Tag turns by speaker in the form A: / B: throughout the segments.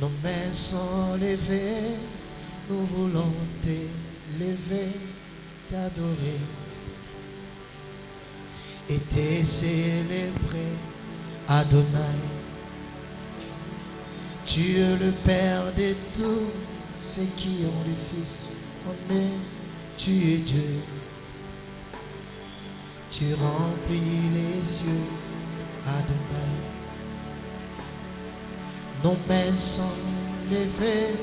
A: Nos mains sont levées, nous voulons t'élever, t'adorer et te célébrer, Adonai. Tu es le Père de tous ceux qui ont le Fils en eux, tu es Dieu. Tu remplis les cieux, Adonai. Nos mains sont levées,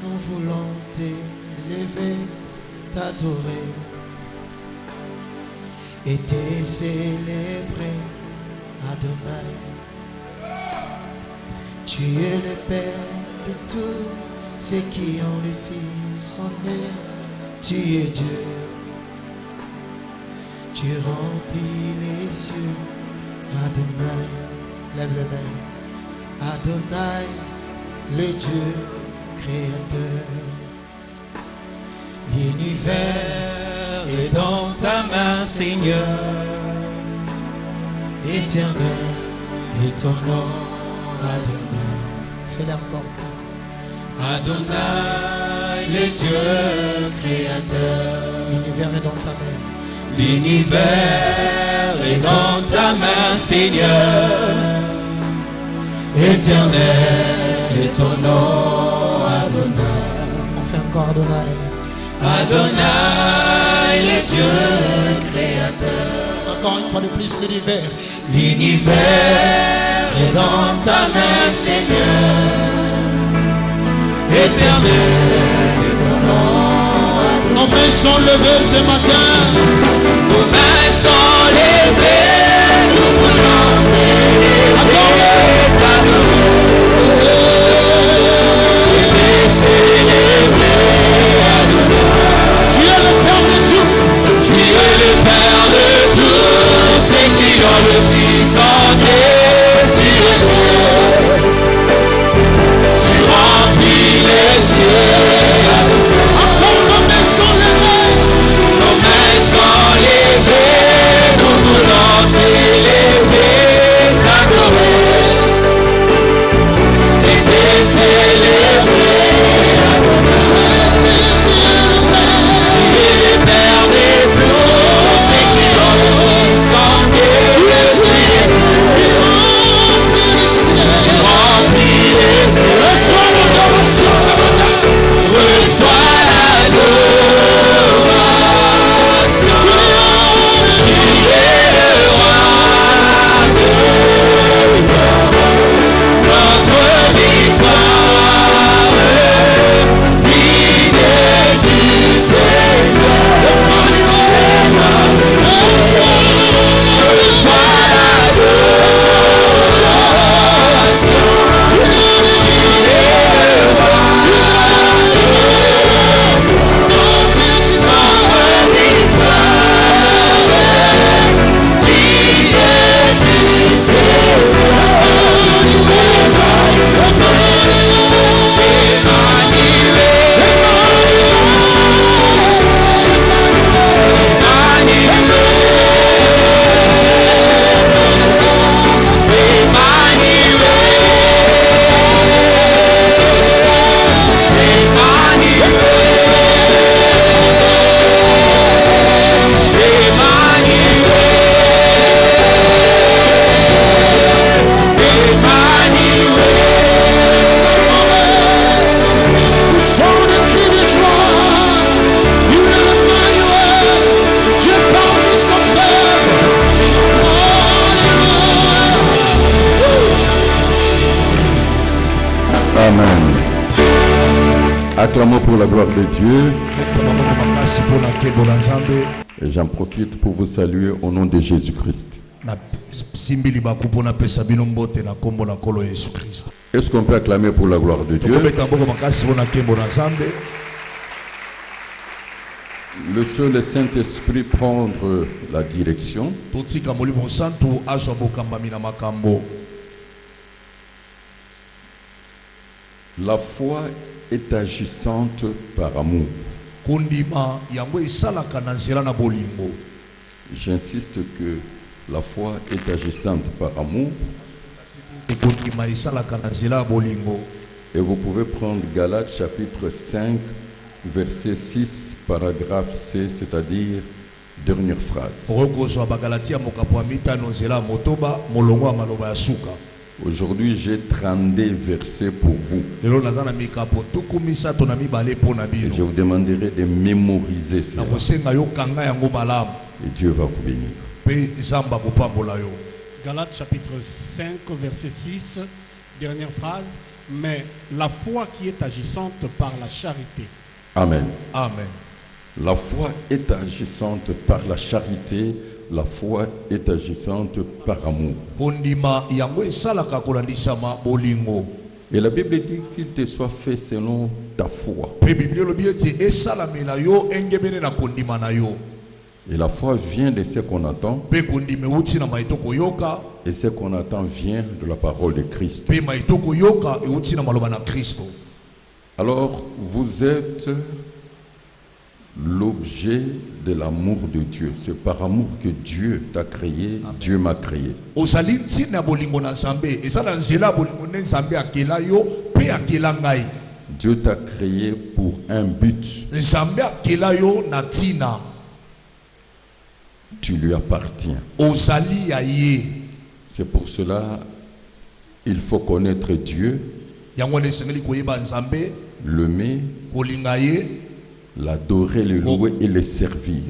A: nous voulons t'élever, t'adorer et te célébrer, Adonai. Tu es le Père de tous ceux qui ont le Fils en eux, tu es Dieu. Tu remplis les cieux, Adonai. Lève les mains. Adonai, le Dieu créateur. L'univers est dans ta main, Seigneur. Éternel est ton nom, Adonai. Fais-le encore. Adonai, le Dieu créateur. L'univers est dans ta main. L'univers est dans ta main, Seigneur. Éternel est ton nom, Adonai. On fait encore Adonai. Adonai, le Dieu créateur. Encore une fois de plus, l'univers. L'univers est dans ta main, Seigneur. Éternel est ton nom. Nos mains sont levées ce matin. Nos mains sont levées. Nous voulons t'élever, t'adorer et célébrer, Adonai. Tu es le Père de tout. Tu es le Père de tous ceux qui ont le Fils en eux. Tu es Dieu. Tu remplis les cieux, Adonai. Encore nos mains sont levées. Nos mains sont levées. Nous voulons t'élever, t'adorer et te célébrer, Adonai. Tu es le Père de tous ceux qui ont le Fils en eux. Tu es Dieu. Tu remplis les cieux. Reçois l'adoration ce matin. Reçois l'adoration. Tu es le roi de notre victoire, digne du Seigneur. Reçois l'adoration. Tu es le roi
B: Acclamons pour la gloire de Dieu. Et j'en profite pour vous saluer au nom de Jésus-Christ. Est-ce qu'on peut acclamer pour la gloire de Dieu? Le seul Saint-Esprit prendre la direction. La foi est agissante par amour. J'insiste que la foi est agissante par amour. Et vous pouvez prendre Galates chapitre 5, verset 6, paragraphe C, c'est-à-dire dernière phrase. Aujourd'hui, j'ai 32 versets pour vous. Et je vous demanderai de mémoriser cela. Et Dieu va vous bénir.
C: Galates chapitre 5, verset 6, dernière phrase. Mais la foi qui est agissante par la charité.
B: Amen.
C: Amen.
B: La foi est agissante par la charité. La foi est agissante par amour. Et la Bible dit qu'il te soit fait selon ta foi. Et la foi vient de ce qu'on attend. Et ce qu'on attend vient de la parole de Christ. Alors, vous êtes l'objet de l'amour de Dieu. C'est par amour que Dieu t'a créé. Amen. Dieu m'a créé. Dieu t'a créé pour un but. Tu lui appartiens. C'est pour cela il faut connaître Dieu, l'aimer, l'adorer, le louer et le servir.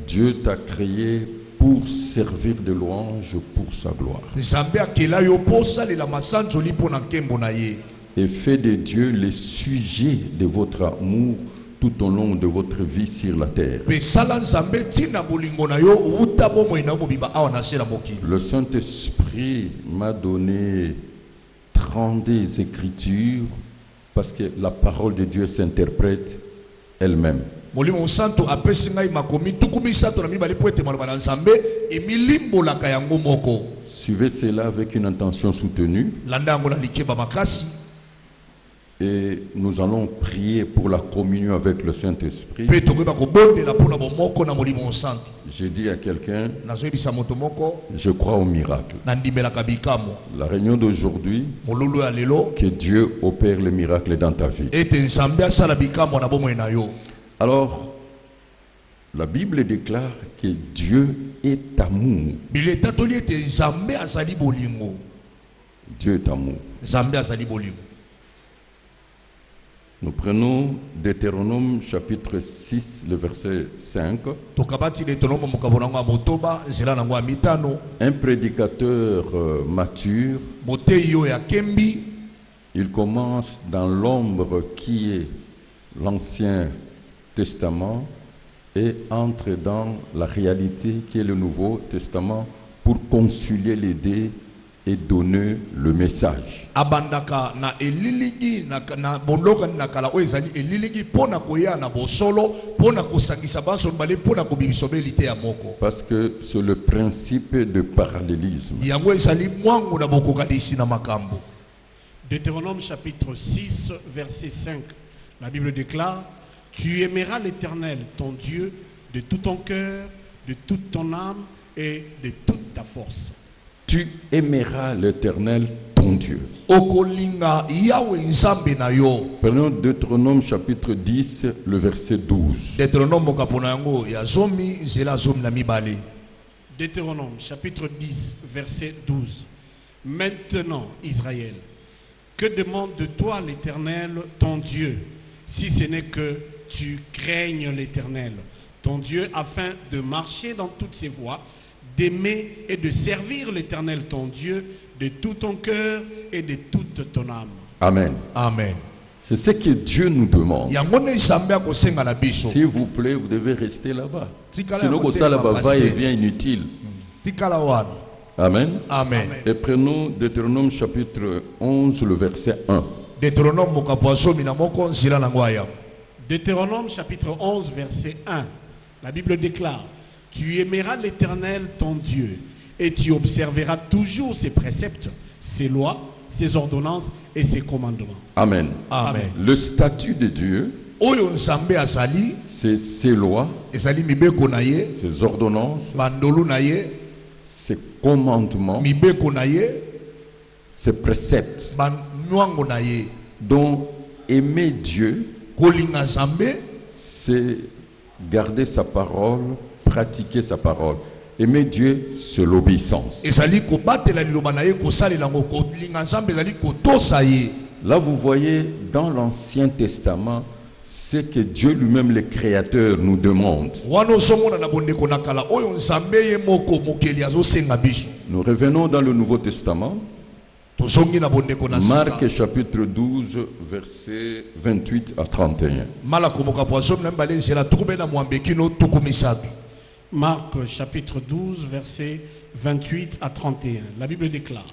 B: Dieu t'a créé pour servir de louange pour sa gloire. Et fait de Dieu le sujet de votre amour tout au long de votre vie sur la terre. Le Saint-Esprit m'a donné 32 écritures parce que la parole de Dieu s'interprète elle-même. Suivez cela avec une intention soutenue. Et nous allons prier pour la communion avec le Saint-Esprit. J'ai dit à quelqu'un, je crois au miracle. La réunion d'aujourd'hui, que Dieu opère le miracle dans ta vie. Alors, la Bible déclare que Dieu est amour. Dieu est amour. Nous prenons Deutéronome chapitre 6, le verset 5. Un prédicateur mature, il commence dans l'ombre qui est l'Ancien Testament et entre dans la réalité qui est le Nouveau Testament pour concilier les deux et donner le message. Parce que c'est le principe de parallélisme.
C: Deutéronome chapitre 6, verset 5. La Bible déclare: tu aimeras l'Éternel, ton Dieu, de tout ton cœur, de toute ton âme et de toute ta force.
B: Tu aimeras l'Éternel, ton Dieu. Prenons Deutéronome chapitre 10, le verset 12.
C: Deutéronome chapitre 10, verset 12. Maintenant, Israël, que demande de toi l'Éternel, ton Dieu, si ce n'est que tu craignes l'Éternel, ton Dieu, afin de marcher dans toutes ses voies, d'aimer et de servir l'Éternel ton Dieu de tout ton cœur et de toute ton âme.
B: Amen.
C: Amen.
B: C'est ce que Dieu nous demande. S'il vous plaît, vous devez rester là-bas. Sinon, ça là-bas va et vient inutile. Amen.
C: Amen.
B: Et prenons Deutéronome chapitre 11, le verset 1.
C: Deutéronome chapitre 11, verset 1. La Bible déclare: tu aimeras l'Éternel ton Dieu et tu observeras toujours ses préceptes, ses lois, ses ordonnances et ses commandements.
B: Amen.
C: Amen.
B: Le statut de Dieu, c'est ses lois, ses ordonnances, ses commandements, ses préceptes. Donc, aimer Dieu, c'est garder sa parole, pratiquer sa parole. Aimer Dieu, c'est l'obéissance. Là, vous voyez, dans l'Ancien Testament, c'est que Dieu lui-même, le Créateur, nous demande. Nous revenons dans le Nouveau Testament. Marc chapitre 12, versets 28 à 31.
C: Marc chapitre 12, versets 28 à 31. La Bible déclare: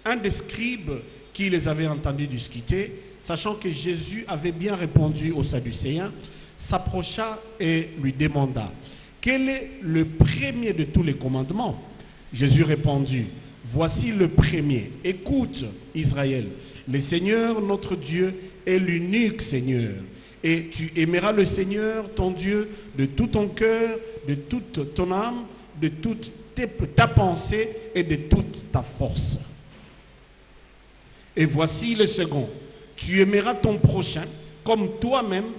C: un des scribes qui les avait entendus discuter, sachant que Jésus avait bien répondu aux Sadducéens, s'approcha et lui demanda: quel est le premier de tous les commandements? Jésus répondit: voici le premier. Écoute, Israël, le Seigneur notre Dieu est l'unique Seigneur. Et tu aimeras le Seigneur ton Dieu de tout ton cœur, de toute ton âme, de toute ta pensée et de toute ta force. Et voici le second: tu aimeras ton prochain comme toi-même.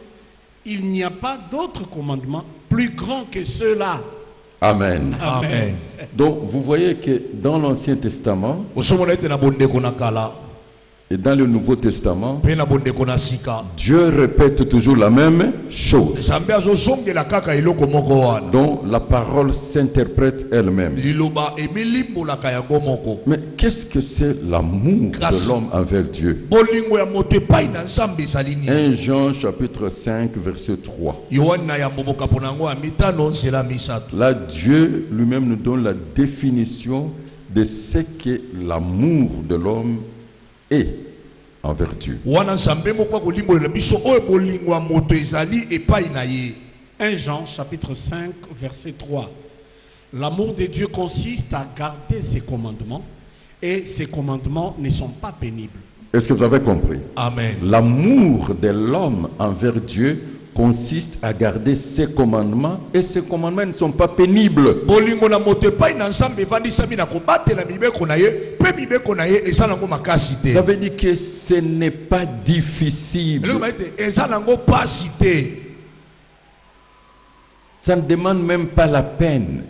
C: Il n'y a pas d'autre commandement plus grand que ceux-là.
B: Amen.
C: Amen.
B: Donc, vous voyez que dans l'Ancien Testament et dans le Nouveau Testament, Dieu répète toujours la même chose. Donc, la parole s'interprète elle-même. Mais qu'est-ce que c'est l'amour de l'homme envers Dieu? 1 Jean chapitre 5, verset 3. Là, Dieu lui-même nous donne la définition de ce que l'amour de l'homme est envers Dieu.
C: 1 Jean chapitre 5 verset 3. L'amour de Dieu consiste à garder ses commandements, et ses commandements ne sont pas pénibles.
B: Est-ce que vous avez compris?
C: Amen.
B: L'amour de l'homme envers Dieu consiste à garder ses commandements, et ses commandements ne sont pas pénibles. Ça veut dire que ce n'est pas difficile. Ça ne demande même pas la peine.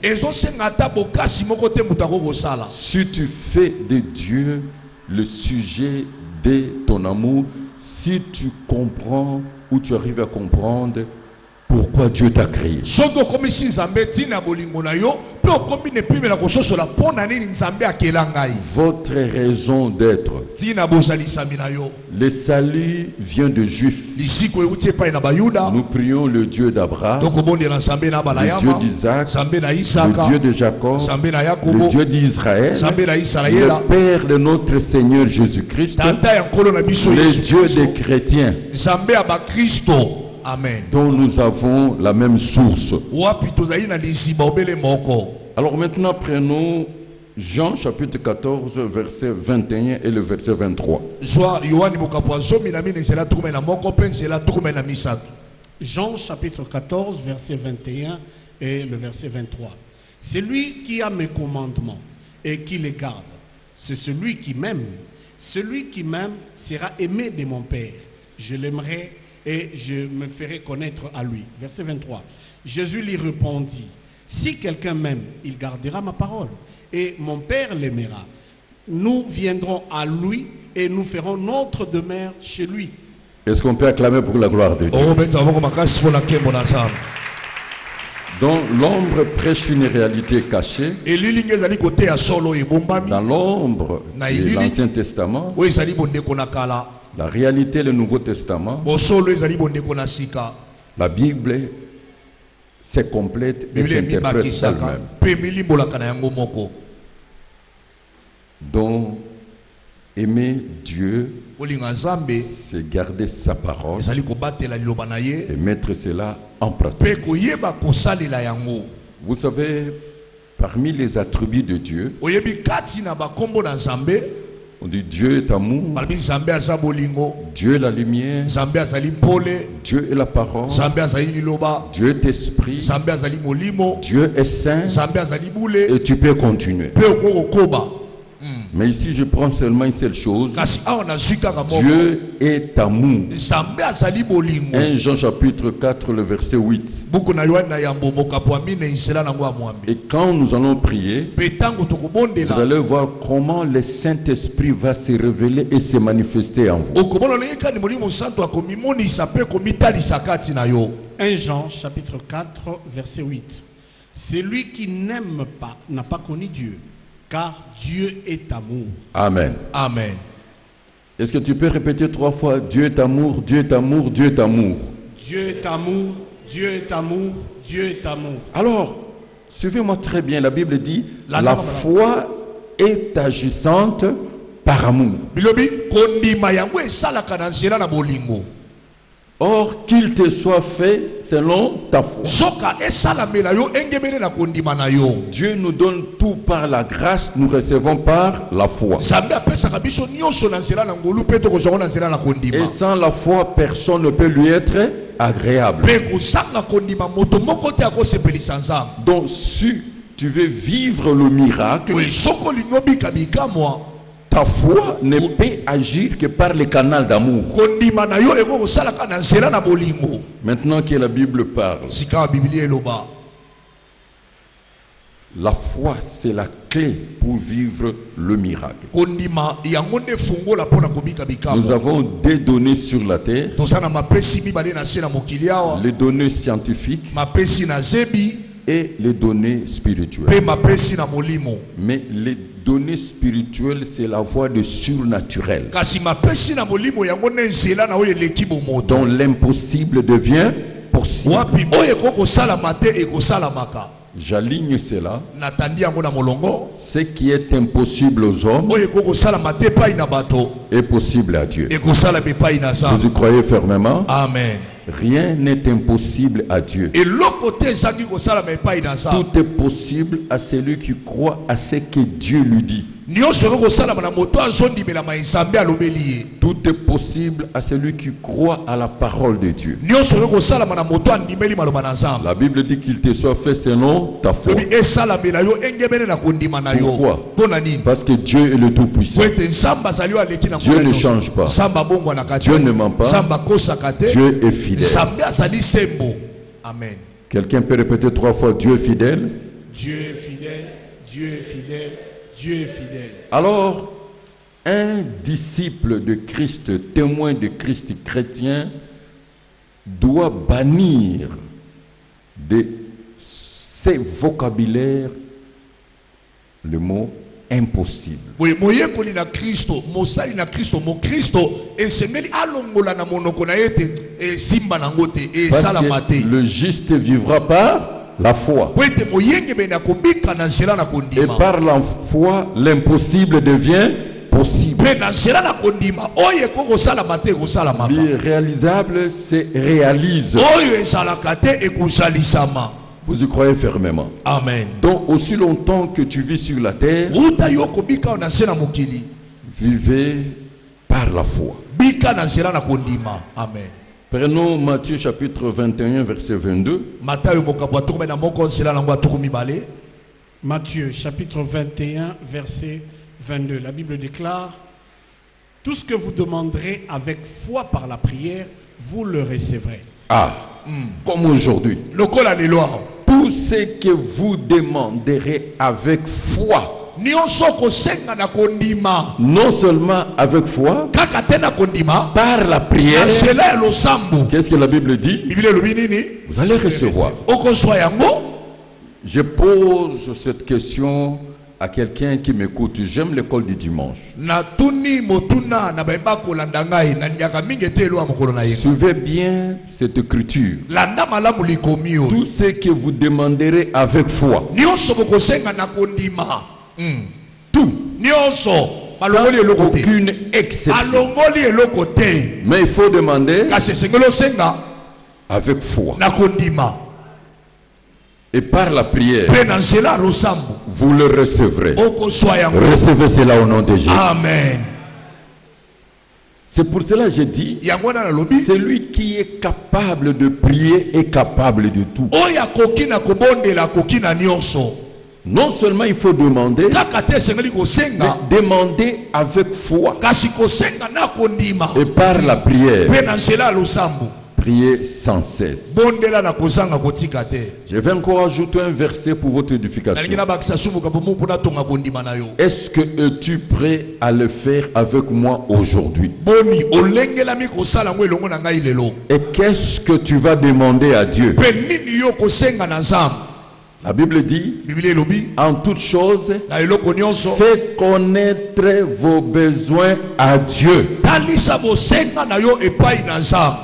B: Si tu fais de Dieu le sujet de ton amour, si tu comprends ou tu arrives à comprendre pourquoi Dieu t'a créé. Votre raison d'être. Le salut vient de Juifs. Nous prions le Dieu d'Abraham, le Dieu d'Isaac, le Dieu de Jacob, le Dieu d'Israël, le Père de notre Seigneur Jésus-Christ, le Dieu des chrétiens.
C: Amen.
B: Dont nous avons la même source. Alors maintenant, prenons Jean chapitre 14, verset 21 et le verset 23.
C: Jean chapitre 14, verset 21 et le verset 23. Celui qui a mes commandements et qui les garde, c'est celui qui m'aime. Celui qui m'aime sera aimé de mon Père. Je l'aimerai et je me ferai connaître à lui. Verset 23. Jésus lui répondit: si quelqu'un m'aime, il gardera ma parole, et mon Père l'aimera. Nous viendrons à lui et nous ferons notre demeure chez lui.
B: Est-ce qu'on peut acclamer pour la gloire de Dieu? Donc l'ombre prêche une réalité cachée. Dans l'ombre de l'Ancien Testament, la réalité du Nouveau Testament, la Bible se complète et s'interprète elle-même. Donc, aimer Dieu, c'est garder sa parole et mettre cela en pratique. Vous savez, parmi les attributs de Dieu, on dit Dieu est amour, Dieu est la lumière, Dieu est la parole, Dieu est esprit, Dieu est saint, et tu peux continuer. Mais ici, je prends seulement une seule chose.
A: kasi awa nazwi kaka moko
B: Dieu est amour.
A: nzambe azali bolingo
B: 1 Jean chapitre 4, le verset 8.
A: buku na yohani na yambo mokapo ya mine nzela nango ya mwambe
B: Et quand nous allons prier,
A: mpe ntango
B: vous
A: tokobondela
B: allez voir comment le Saint-Esprit va se révéler et se manifester en vous.
A: okomona ndenge kani molimo santo akomimonisa mpe komitalisa kati na yo
C: 1 Jean chapitre 4 verset 8. Celui qui n'aime pas n'a pas connu Dieu, car Dieu est amour.
B: Amen.
A: amen.
B: Est-ce que tu peux répéter 3 fois: Dieu est amour, Dieu est amour, Dieu est amour?
C: Dieu est amour, Dieu est amour, Dieu est amour.
B: Alors, suivez-moi très bien, la Bible dit
A: La
B: la
A: langue,
B: foi est agissante par amour.
A: bilobi kondima yango esalaka na nzela na bolingo
B: Or, qu'il te soit fait selon ta foi.
A: soka esalamela yo engemele na kondima na yo
B: Dieu nous donne tout par la grâce, nous recevons par la foi.
A: nzambe apesaka biso nyonso na nzela na ngolu mpe tokozwaka na nzela na kondima
B: Et sans la foi, personne ne peut lui être agréable.
A: mpe kozanga kondima moto moko te akosepelisa nzambe
B: Donc, si tu veux vivre le miracle,
A: oyo soki olingi obika bikamwa
B: ta foi ne peut agir que par le canal d'amour.
A: kondima na yo ekokosalaka na nzela na bolingo
B: Maintenant que la Bible parle,
A: sika ya biblia eloba
B: la foi, c'est la clé pour vivre le miracle.
A: kondima yango nde fungola mpona kobika
B: Nous
A: bikamwa
B: avons des données sur la terre,
A: toza na mapesi mibale na se na mokili awa
B: les données scientifiques
A: mapesi na zebi
B: et les données spirituelles.
A: mpe mapesi na molimo
B: Mais les données spirituelles, c'est la voie de surnaturel.
A: kasi mapesi na molimo yango nde nzela na oyo eleki bomoto
B: Dont l'impossible devient possible.
A: wapi oyo ekokosalama te ekosalamaka
B: J'aligne cela.
A: natandi yango na molongo
B: Ce qui est impossible aux hommes
A: oyo ekokosalama te epai na bato
B: est possible à Dieu.
A: ekosalama epai na
B: Vous
A: nzambe
B: y croyez fermement?
A: amen
B: Rien n'est impossible à Dieu.
A: eloko te ezangi kosalama epai na nzambe
B: Tout est possible à celui qui croit à ce que Dieu lui dit.
A: nyonso ekokosalama na moto azondimelama nzambe alobeli ye
B: Tout est possible à celui qui croit à la parole de Dieu.
A: nyonso ekokosalama na moto andimeli maloba na nzambe
B: La Bible dit qu'il te soit fait selon ta foi.
A: lobi esalamela yo engemene na kondima na yo
B: Pourquoi?
A: mpona nini
B: Parce que Dieu est le Tout-Puissant.
A: po ete nzambe azali oyo aleki na
B: Dieu
A: mokili
B: ne
A: nyonso.
B: change pas.
A: nzambe abongwanaka te
B: Dieu ne ment pas.
A: nzambe akosaka te
B: Dieu est fidèle.
A: nzambe azali sembo amen
B: Quelqu'un peut répéter 3 fois: Dieu est fidèle.
C: Dieu est fidèle, Dieu est fidèle, Dieu est fidèle.
B: Alors, un disciple de Christ, témoin de Christ chrétien, doit bannir de ses vocabulaires le mot impossible.
A: boye moyekoli na kristo mosali na kristo mokristo esengeli alongola na monoko na ye ete esimba nango te
B: Parce
A: esalama te
B: que le juste vivra par la foi.
A: po ete moyengebeni akobika na nzela na
B: Et
A: kondima
B: par la foi, l'impossible devient possible.
A: mpe na nzela na kondima oyo ekokosalama te ekosalamaka
B: L'irréalisable se réalise.
A: oyo ezalaka te ekozalisama
B: Vous y croyez fermement.
A: amen
B: Donc, aussi longtemps que tu vis sur la terre,
A: uta yo kobika oyo na se na mokili
B: vivez par la foi.
A: bika na nzela na kondima amen
B: Prenons Matthieu chapitre 21, verset 22.
A: matayo mokambo atuku na moko nzela nango atuku mibale
C: Matthieu chapitre 21 verset 22. La Bible déclare: tout ce que vous demanderez avec foi par la prière, vous le recevrez.
B: Ah, comme aujourd'hui.
A: lokola lelo awa
B: Tout ce que vous demanderez avec foi,
A: nyonso kosenga na kondima
B: non seulement avec foi,
A: kaka te na kondima
B: par la prière,
A: na nzela ya losambo
B: qu'est-ce que la Bible dit?
A: biblia elobi nini
B: Vous allez recevoir.
A: okozwa yango
B: Je pose cette question à quelqu'un qui m'écoute. J'aime l'école du dimanche.
A: natuni motuna na bayeba kolanda ngai naliaka mingi ete elo ya mokolo na yenga
B: Suivez bien cette écriture.
A: landa malamu likomi oyo
B: Tout ce que vous demanderez avec foi,
A: nyonso bokosenga na kondima
B: tout,
A: nyonso
B: sans
A: balongoli eloko te
B: aucune exception.
A: alongoli eloko te
B: Mais il faut demander
A: kasi esengeli osenga
B: avec foi.
A: na kondima
B: Et par la prière,
A: mpe na nzela ya losambo
B: vous le recevrez.
A: okozwa yango
B: Recevez cela au nom de Jésus.
A: amen
B: C'est pour cela que je dis,
A: yango wana nalobi
B: celui qui est capable de prier est capable de tout.
A: oyo akoki na kobondela akoki na nyonso
B: Non seulement il faut demander,
A: kaka te esengeli kosenga
B: mais demander avec foi
A: kasi kosenga na kondima
B: et par la prière.
A: mpe na nzela ya losambo
B: Priez sans cesse.
A: bondela na kozanga kotika te.
B: Je vais encore ajouter un verset pour votre édification.
A: nalingi nabakisa sumu kapo mpona tonga kondima na yo.
B: Est-ce que es-tu prêt à le faire avec moi aujourd'hui?
A: boni olengelami kosala ngo elongo na ngai lelo.
B: Et qu'est-ce que tu vas demander à Dieu?
A: mpe nini yo kosenga na nzambe?
B: La Bible dit,
A: biblia elobi
B: en toutes choses,
A: na eloko nyonso
B: fais connaître vos besoins à Dieu.
A: talisa bosenga na yo epai na nzambe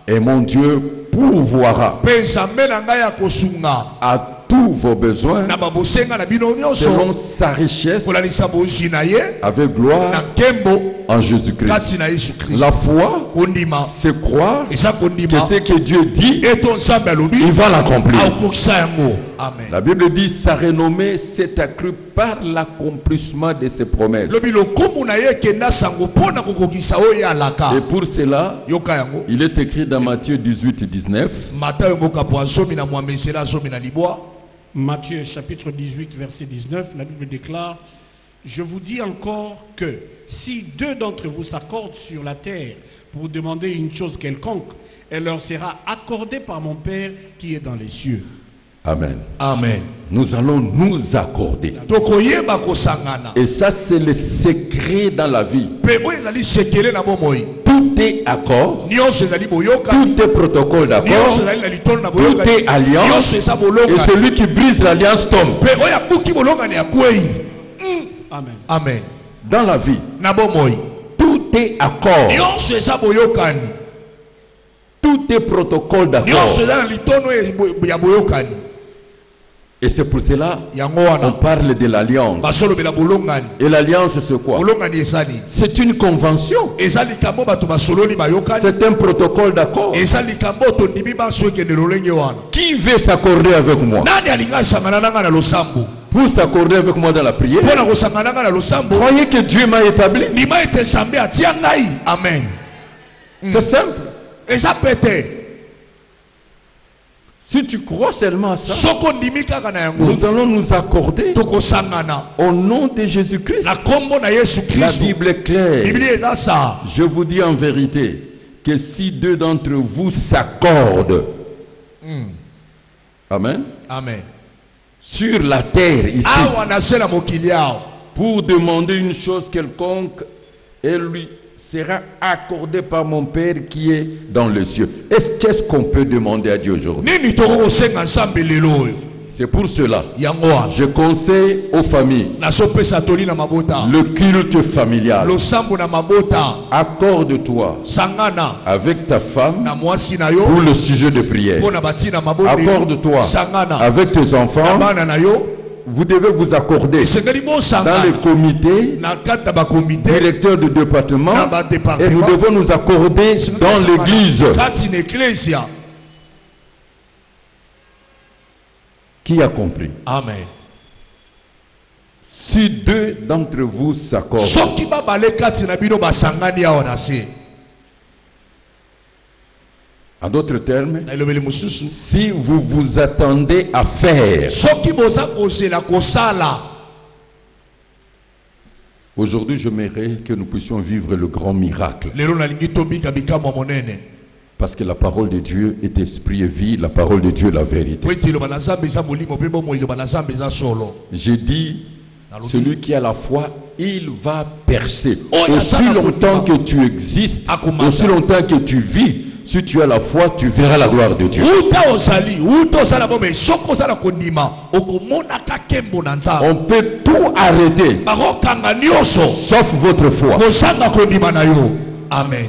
B: Et mon Dieu pourvoira
A: mpe nzambe na ngai akosunga
B: à tous vos besoins
A: na babosenga na bino
B: selon
A: nyonso
B: sa richesse
A: kolalisa bozwi na ye
B: avec
A: na
B: gloire
A: nkembo
B: en Jésus-Christ.
A: kati na yesu kristo.
B: La foi,
A: kondima
B: c'est croire
A: eza
B: que
A: kondima
B: ce que Dieu dit,
A: eto nzambe alobi
B: il va l'accomplir.
A: akokisa yango. amen.
B: La Bible dit, sa renommée s'est accrue par l'accomplissement de ses promesses.
A: lobi lokumu na ye ekenda sango mpo na kokokisa oyo alaka.
B: Et pour cela,
A: yoka yango
B: il est écrit dans Matthieu 18, 19,
A: matayo mokapo azomi na mwamesela azomi na libwa.
C: Matthieu chapitre 18 verset 19, la Bible déclare: je vous dis encore que si deux d'entre vous s'accordent sur la terre pour demander une chose quelconque, elle leur sera accordée par mon Père qui est dans les cieux.
B: Amen.
A: amen.
B: Nous allons nous accorder.
A: tokoyeba kosangana
B: Et ça, c'est le secret dans la vie.
A: mpe oyo ezali sekele na bomoi
B: Tout est accord,
A: nyonso ezali boyokani
B: tout est protocole d'accord,
A: nyonso ezali na litolo na
B: tout est
A: boyokani
B: alliance.
A: nyonso eza
B: Et
A: bolongani
B: celui qui brise l'alliance tombe.
A: mpe oyo abuki bolongani akwei.
C: Amen.
A: amen.
B: Dans la vie,
A: na bomoi
B: tout est accord,
A: nyonso eza boyokani
B: tout est protocole d'accord.
A: nyonso eza na litono ya boyokani.
B: Et c'est pour cela
A: yango
B: on
A: wana
B: parle de l'alliance.
A: basolobela bolongani.
B: Et l'alliance, c'est quoi?
A: bolongani ezali
B: C'est une convention.
A: eza likambo bato basololi bayokani.
B: C'est un protocole d'accord.
A: eza likambo tondimi baso ekende lolenge wana.
B: Qui veut s'accorder avec moi?
A: nani alingi asangana nanga na losambo
B: Pour s'accorder avec moi dans la prière.
A: mpo na kosangana nanga na losambo?
B: Croyez que Dieu m'a établi.
A: ndima ete nzambe atia ngai. amen.
B: C'est simple.
A: eza pete
B: Si tu crois seulement à ça,
A: soko ndimi kaka na yango
B: nous allons nous accorder
A: tokosangana
B: au nom de Jésus-Christ.
A: na kombo na yesu
B: La
A: kristo.
B: Bible est claire.
A: biblia eza sa
B: Je vous dis en vérité que si deux d'entre vous s'accordent, amen,
A: amen.
B: sur la terre ici,
A: awa na se na mokili awa
B: pour demander une chose quelconque, elle lui sera accordée par mon Père qui est dans les cieux. Qu'est-ce qu'on peut demander à Dieu aujourd'hui?
A: nini tokokosenga nzambe lelo oyo?
B: C'est pour cela,
A: yango wana
B: je conseille aux familles
A: nazopesa toli na mabota
B: le culte familial.
A: losambo na mabota.
B: Accorde-toi
A: sangana
B: avec ta femme
A: na mwasi na yo
B: pour le sujet de prière.
A: mpo na batina mabondeli.
B: Accorde-toi
A: sangana
B: avec tes
A: na
B: enfants.
A: bana na yo.
B: Vous devez vous accorder
A: esengeli
B: dans les
A: bosangana
B: comités,
A: na kati na bakomite
B: directeurs de département,
A: na
B: et nous
A: badepartement
B: devons nous accorder dans l'église.
A: kati na eklesia.
B: Qui a compris?
A: amen.
B: Si deux d'entre vous s'accordent,
A: soki babale kati na bino basangani awa na se.
B: en d'autres termes,
A: na elobeli mosusu
B: si vous vous attendez à faire,
A: soki boza kozela kosala.
B: aujourd'hui j'aimerais que nous puissions vivre le grand miracle.
A: lelo nalingi tobika bikamwa monene
B: Parce que la parole de Dieu est esprit et vie, la parole de Dieu est la vérité.
A: po ete iloba na nzambe eza molimo mpe bomoi iloba na nzambe eza solo.
B: J'ai dit, celui qui a la foi, il va percer.
A: Oh,
B: Aussi longtemps que tu existes, aussi longtemps que tu vis, si tu as la foi, tu verras la gloire de Dieu.
A: uta ozali uta ozala bomoi soki ozala kondima okomonaka nkembo na nzambe.
B: On peut tout arrêter,
A: bakokanga nyonso
B: sauf votre foi.
A: kozanga kondima na yo. amen.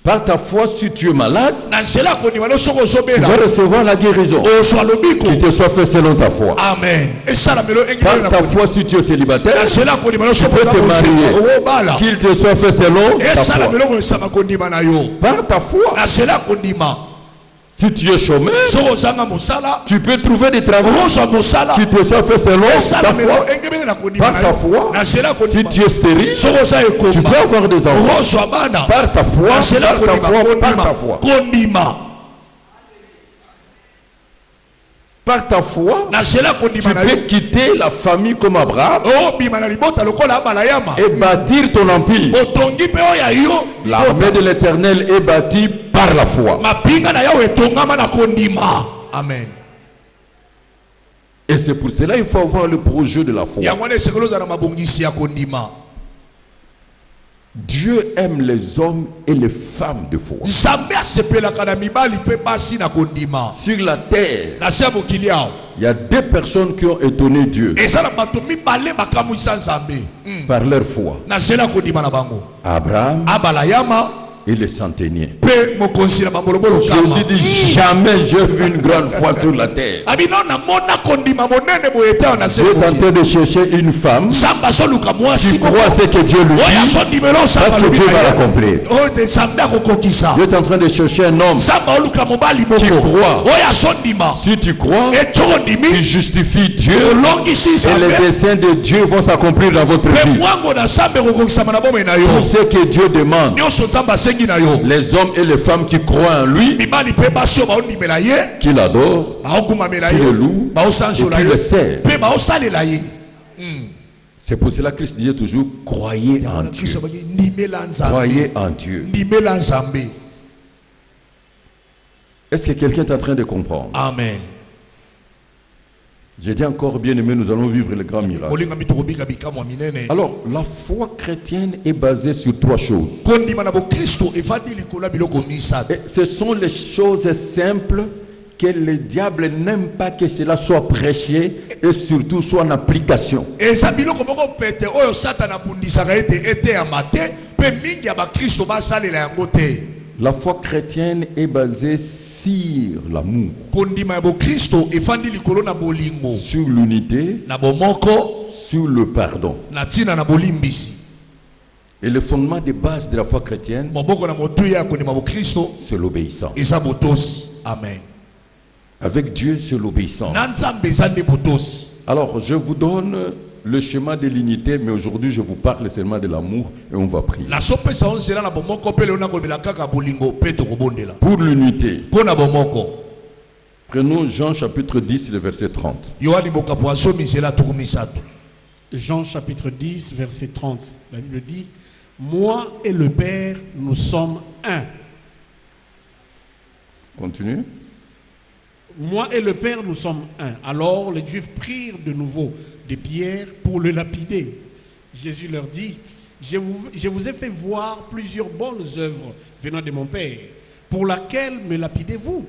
B: Par ta foi, si tu es malade,
A: na nzela ya kondima no soki
B: tu
A: ozobela
B: vas recevoir la guérison.
A: ozwa lobiko.
B: Qui te soit fait selon ta foi.
A: amen. esalamelo
B: Par
A: engeli na
B: ta
A: kondima.
B: foi, si tu es célibataire,
A: na nzela ya kondima no
B: tu
A: soki
B: peux te marier.
A: obala
B: Qu'il te soit fait selon ta foi.
A: esalamelo koesama kondima na yo.
B: Par ta foi,
A: na nzela ya kondima
B: si tu es chômeur,
A: soki ozanga mosala
B: tu peux trouver des travaux
A: okozwa mosala.
B: qui te soit fait selon ta
A: esalamelo
B: foi.
A: engemeli na kondima
B: Par
A: na
B: ta
A: yo.
B: foi,
A: na nzela ya
B: si
A: kondima
B: tu es stérile,
A: soki oza
B: tu peux
A: ekomba
B: avoir des enfants.
A: okozwa bana.
B: Par ta foi,
A: na nzela ya
B: par ta
A: kondima
B: foi, par ta
A: kondima
B: foi.
A: kondima.
B: Par ta foi,
A: na zela
B: tu
A: kondima na
B: peux
A: yo
B: quitter la famille comme Abraham
A: o bima na libota lokola balayama
B: et bâtir ton empire.
A: otongi pe o ya yo
B: L'armée de l'Éternel est bâtie par la foi.
A: mapinga na yo etongama na kondima. Amen.
B: Et c'est pour cela qu'il faut avoir le projet de la foi.
A: yango ne sekeloza na mabongisi ya kondima.
B: Dieu aime les hommes et les femmes de foi.
A: Nzambe asepelaka na mibali pe basi na kondima.
B: Sur la terre,
A: Na se mokili awo
B: il y a deux personnes qui ont étonné Dieu
A: eza na bato mibale bakamwisa Nzambe
B: par leur foi.
A: na zela kondima na bango
B: Abraham
A: abalayama
B: et les centeniers.
A: pe mokonzi na bambolobolo kama.
B: Je dis jamais j'ai vu une grande foi sur la terre.
A: abino na mona kondima monene boyeta na se
B: Dieu est en
A: mokili.
B: train de chercher une femme
A: Nzambe azoluka mwasi
B: qui croit ce que Dieu lui
A: oyo
B: dit,
A: azondimela
B: parce
A: osamba
B: que Dieu va
A: lobi
B: l'accomplir.
A: oyo te Nzambe akokokisa.
B: Dieu est en train de chercher un homme.
A: Nzambe oluka mobali
B: Qui
A: moko
B: croit.
A: oyo azondima
B: Si tu crois,
A: etoko
B: tu
A: ndimi
B: justifies Dieu
A: olongisi
B: et les
A: Nzambe
B: desseins de Dieu vont s'accomplir dans votre
A: pe
B: vie.
A: mwango na Nzambe ekokokisama na bomoi na yo
B: Tout ce que Dieu demande,
A: nyonso Nzambe asengi na yo
B: les hommes et les femmes qui croient en lui,
A: mibali pe basi oyo baondimela ye
B: qui l'adorent,
A: baokumamela
B: qui
A: ye
B: le louent et
A: baosanzola
B: qui
A: ye
B: le servent.
A: pe baosalela ye.
B: C'est pour cela que Christ disait toujours, croyez en Dieu.
A: Kristo baki ndimela Nzambe
B: Croyez en Dieu.
A: ndimela Nzambe.
B: Est-ce que quelqu'un est en train de comprendre?
A: Amen.
B: J'ai dit encore, bien aimé, nous allons vivre le grand miracle.
A: molingami tokobika bikamwa minene.
B: Alors, la foi chrétienne est basée sur trois choses.
A: kondima na bokristo efandi likolo ya biloko misato.
B: Et ce sont les choses simples que le diable n'aime pas que cela soit prêché et surtout soit en application.
A: eza biloko moko pete oyo satana abundisaka ete eyama te mpe mingi ya bakristo basalela yango te.
B: La foi chrétienne est basée sur l'amour,
A: kondima ya bokristo efandi likolo na bolingo
B: sur l'unité,
A: na bomoko
B: sur le pardon.
A: na ntina na bolimbisi.
B: Et le fondement de base de la foi chrétienne,
A: moboko na motuya ya kondima bokristo
B: c'est l'obéissance.
A: eza botosi. Amen.
B: Avec Dieu, c'est l'obéissance.
A: na nzambe eza nde botosi.
B: Alors, je vous donne le schéma de l'unité, mais aujourd'hui, je vous parle seulement de l'amour et on va prier.
A: nasopesa o nzela na bomoko mpe leo nakobela kaka bolingo mpe tokobondela
B: Pour l'unité,
A: mpo na bomoko.
B: prenons Jean chapitre 10, le verset 30.
A: yohani bokapo asomi nzela tuku misato.
C: Jean chapitre 10, verset 30. La Bible dit, moi et le Père, nous sommes un.
B: Continue.
C: Moi et le Père, nous sommes un. Alors les Juifs prirent de nouveau des pierres pour le lapider. Jésus leur dit, je vous ai fait voir plusieurs bonnes œuvres venant de mon Père. Pour laquelle me lapidez-vous?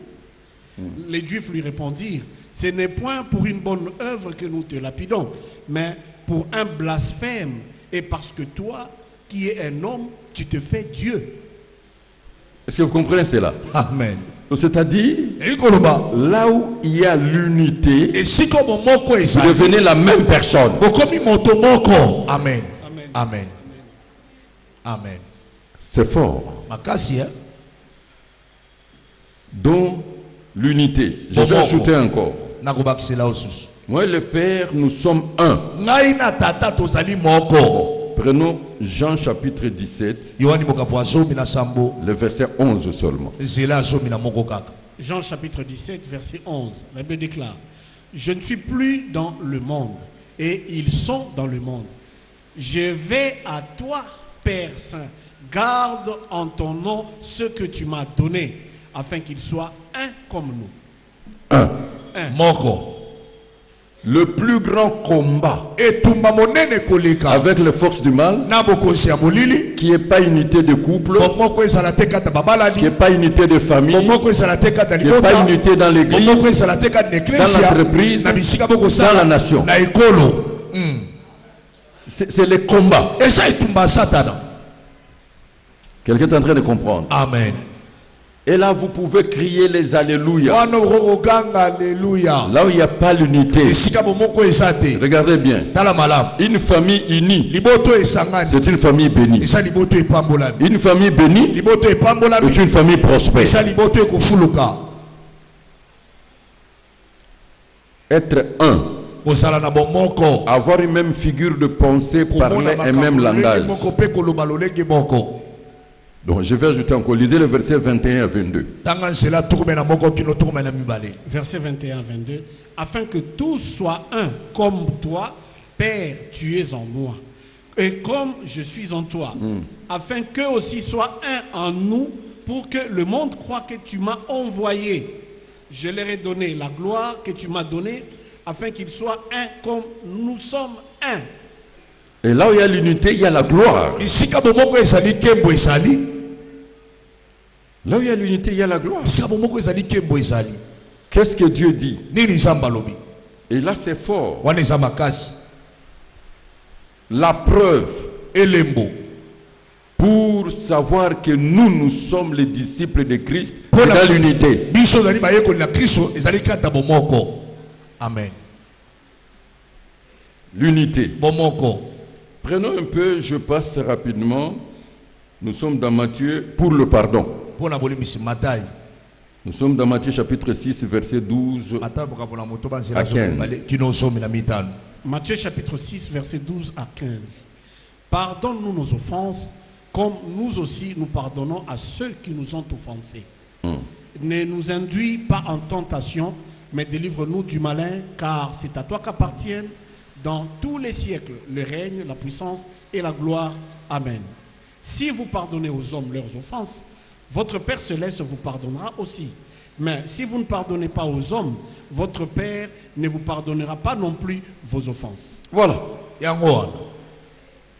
C: Les Juifs lui répondirent, ce n'est point pour une bonne œuvre que nous te lapidons, mais pour un blasphème, et parce que toi, qui es un homme, tu te fais Dieu.
B: Est-ce que vous comprenez cela?
A: Amen.
B: C'est-à-dire,
A: elikoloba
B: là où il y a l'unité,
A: esika bomoko
B: vous
A: ezali
B: devenez la même personne.
A: bokomi moto moko. Amen.
C: Amen.
A: Amen. Amen.
B: C'est fort.
A: makasi ya
B: Donc, l'unité. Je vais
A: Bon,
B: ajouter encore.
A: nakobakisela osusu.
B: Moi et le Père, nous sommes un.
A: ngai na tata tozali moko.
B: Prenons Jean chapitre 17,
A: yohani bokapo asomi na sambo
B: le verset 11 seulement.
A: nzela asomi na moko kaka.
C: Jean chapitre 17, verset 11. La Bible déclare, je ne suis plus dans le monde, et ils sont dans le monde. Je vais à toi, Père Saint, garde en ton nom ce que tu m'as donné, afin qu'ils soient un comme nous.
B: Un.
A: moko
B: Le plus grand combat
A: etumba monene koleka
B: avec les forces du mal,
A: na bokonzi ya molili
B: qui n'est pas unité de couple,
A: bomoko ezala te kata
B: qui
A: babalani
B: n'est pas unité de famille,
A: bomoko ezala te kata
B: qui n'est pas
A: libota
B: unité dans l'église,
A: bomoko ezala te kata na
B: dans
A: eklesia
B: l'entreprise,
A: na bisika
B: dans la
A: bokosala
B: nation.
A: na ekolo.
B: C'est le combat.
A: eza etumba ya satana.
B: Quelqu'un est en train de comprendre.
A: Amen.
B: Et là, vous pouvez crier les alléluia.
A: wana okokoganga aleluya
B: Là où il n'y a pas l'unité,
A: esika bomoko eza te
B: regardez bien.
A: tala malamu.
B: Une famille unie,
A: liboto esangani
B: c'est une famille bénie.
A: eza liboto epambolami.
B: Une famille bénie
A: liboto epambolami
B: est une famille prospère.
A: eza liboto ekofuluka.
B: Être un,
A: kozala na bomoko
B: avoir une même figure de pensée, parler
A: komona
B: un même
A: makambo lolenge
B: langage.
A: moko mpe koloba lolenge moko.
B: Donc je vais ajouter encore, lisez le verset 21 à 22.
C: Verset 21 à 22. Afin que tous soient un comme toi, Père, tu es en moi. Et comme je suis en toi. Afin qu'eux aussi soient un en nous, pour que le monde croie que tu m'as envoyé. Je leur ai donné la gloire que tu m'as donnée, afin qu'ils soient un comme nous sommes un.
B: Et là où il y a l'unité, il y a la gloire. Là où il y a l'unité, il y a la gloire. Qu'est-ce que Dieu dit? Et là c'est fort. La preuve pour savoir que nous sommes les disciples de Christ, c'est dans l'unité.
A: Amen.
B: L'unité. Prenons un peu, je passe rapidement. Nous sommes dans Matthieu pour le pardon. Nous sommes dans Matthieu chapitre 6, verset 12 à 15.
C: Matthieu chapitre 6, verset 12 à 15. Pardonne-nous nos offenses, comme nous aussi nous pardonnons à ceux qui nous ont offensés. Ne nous induis pas en tentation, mais délivre-nous du malin, car c'est à toi qu'appartiennent dans tous les siècles le règne, la puissance et la gloire. Amen. Si vous pardonnez aux hommes leurs offenses, votre Père céleste vous pardonnera aussi. Mais si vous ne pardonnez pas aux hommes, votre Père ne vous pardonnera pas non plus vos offenses.
B: Voilà.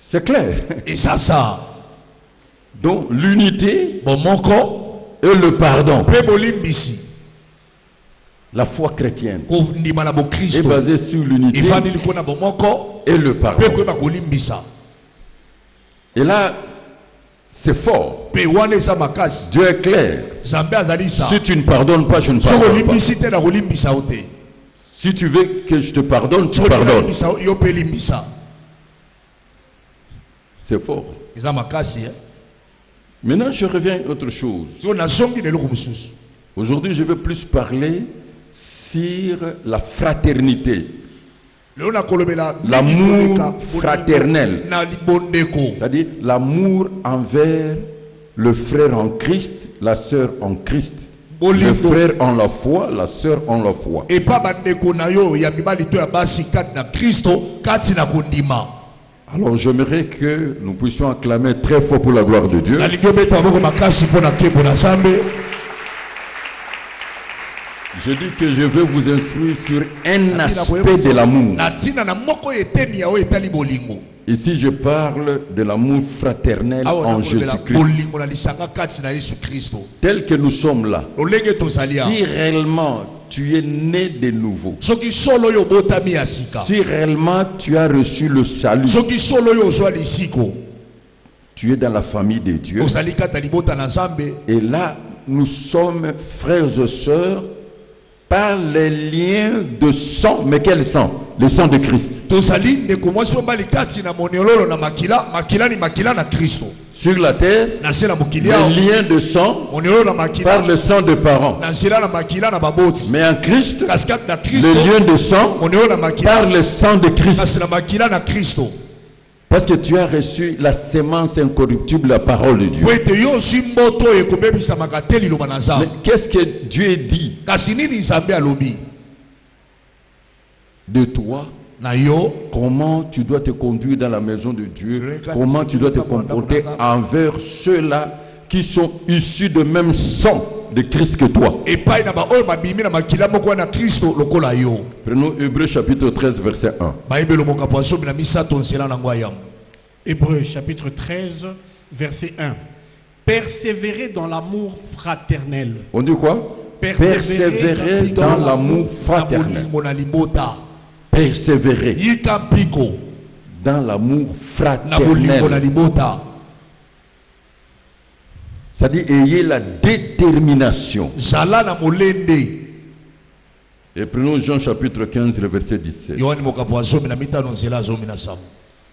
B: C'est clair.
A: Et ça.
B: Donc l'unité et le pardon. La foi chrétienne est basée sur l'unité et le pardon. Et là, c'est fort. Dieu est clair. Si tu ne pardonnes pas, je ne pardonne pas. Si tu veux que je te pardonne, tu pardonnes. C'est fort. Maintenant, je reviens à autre chose. Aujourd'hui, je veux plus parler sur la fraternité. L'amour fraternel. C'est-à-dire l'amour envers le frère en Christ, la sœur en Christ. Le frère en la foi, la sœur en la foi. Alors j'aimerais que nous puissions acclamer très fort pour la gloire de Dieu. Je dis que je veux vous instruire sur un aspect de l'amour. Ici, je parle de l'amour fraternel en Jésus-Christ. Tel que nous sommes là, si réellement tu es né de nouveau, si réellement tu as reçu le salut, tu es dans la famille de Dieu, et là, nous sommes frères et sœurs par les liens de sang. Mais quel sang? Le sang de Christ. Sur la terre, les liens de sang par le sang de parents. Mais en Christ, les liens de sang par le sang de Christ. Parce que tu as reçu la sémence incorruptible, la parole de Dieu. Mais qu'est-ce que Dieu dit de toi? Comment tu dois te conduire dans la maison de Dieu? Comment tu dois te comporter envers ceux-là qui sont issus de même sang de Christ que toi? Prenons Hébreux chapitre 13 verset 1.
C: Hébreux chapitre 13 verset 1. Persévérer dans l'amour fraternel.
B: On dit quoi? Persévérer dans l'amour fraternel. Persévérer dans l'amour fraternel. C'est-à-dire, ayez la détermination. Et prenons Jean chapitre 15, le verset 17.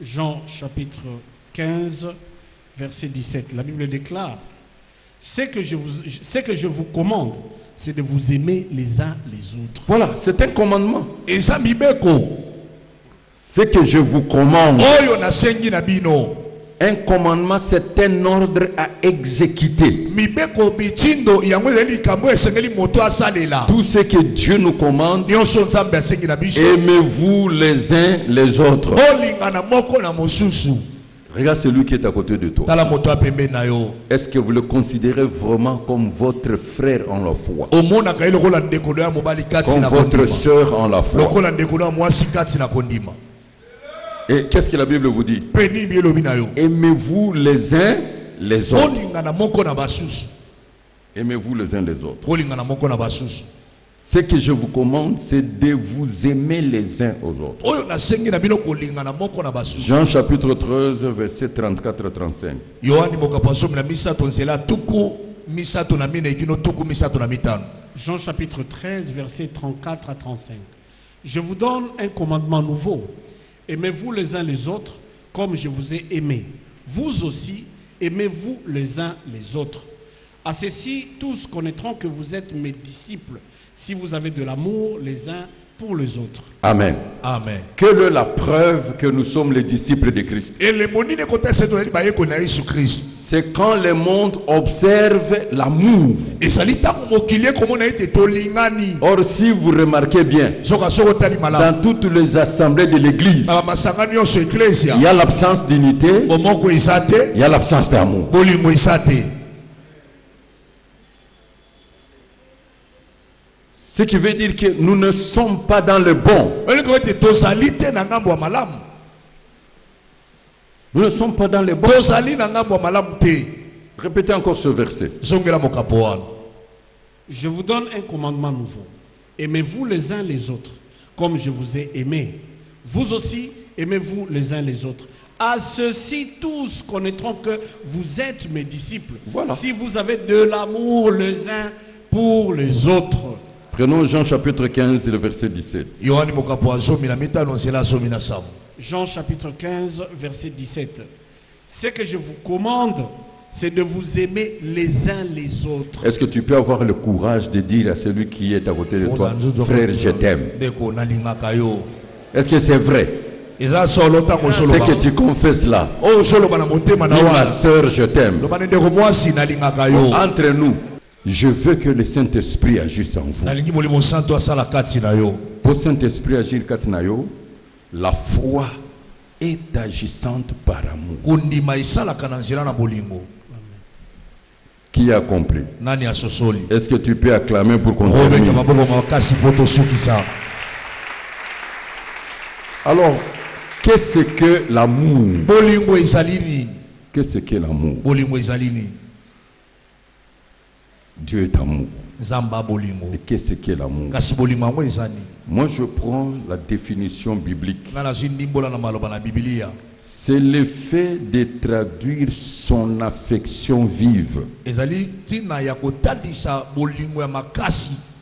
C: Jean chapitre 15, verset 17. La Bible déclare: ce que je vous commande, c'est de vous aimer les uns les autres.
B: Voilà, c'est un commandement. Ce que je vous commande Un commandement, c'est un ordre à exécuter. Tout ce que Dieu nous commande, aimez-vous les uns les autres. Regarde celui qui est à côté de toi. Est-ce que vous le considérez vraiment comme votre frère en la foi? Comme votre soeur en la foi? Et qu'est-ce que la Bible vous dit? Aimez-vous les uns les autres. Aimez-vous les uns les autres. Ce que je vous commande, c'est de vous aimer les uns aux autres. Jean chapitre 13, verset 34 à 35.
C: Jean chapitre 13, verset 34 à 35. Je vous donne un commandement nouveau. Aimez-vous les uns les autres comme je vous ai aimé. Vous aussi, aimez-vous les uns les autres. À ceci, tous connaîtront que vous êtes mes disciples, si vous avez de l'amour les uns pour les autres.
B: Amen.
D: Amen.
B: Quelle est la preuve que nous sommes les disciples de Christ? C'est quand le monde observe l'amour. Or, si vous remarquez bien, dans toutes les assemblées de l'église, il y a l'absence d'unité, il y a l'absence d'amour. Ce qui veut dire que nous ne sommes pas dans le bon. Nous ne sommes pas dans le bon. Répétez encore ce verset.
C: Je vous donne un commandement nouveau. Aimez-vous les uns les autres, comme je vous ai aimé. Vous aussi, aimez-vous les uns les autres. À ceci, tous connaîtront que vous êtes mes disciples.
B: Voilà.
C: Si vous avez de l'amour les uns pour les autres.
B: Prenons Jean chapitre 15, le verset 17.
C: Jean chapitre 15, verset 17. Ce que je vous commande, c'est de vous aimer les uns les autres.
B: Est-ce que tu peux avoir le courage de dire à celui qui est à côté de toi, frère, je t'aime? Est-ce que c'est vrai? Ce que tu confesses là, dis ma soeur, je t'aime. Entre nous, je veux que le Saint-Esprit agisse en vous. Pour Saint-Esprit agir katinayo, la foi est agissante par amour. Qui a compris? Est-ce que tu peux acclamer pour qu'on termine? Alors, qu'est-ce que l'amour? Qu'est-ce que l'amour? Dieu est amour. Et qu'est-ce que l'amour? Moi, je prends la définition biblique. C'est le fait de traduire son affection vive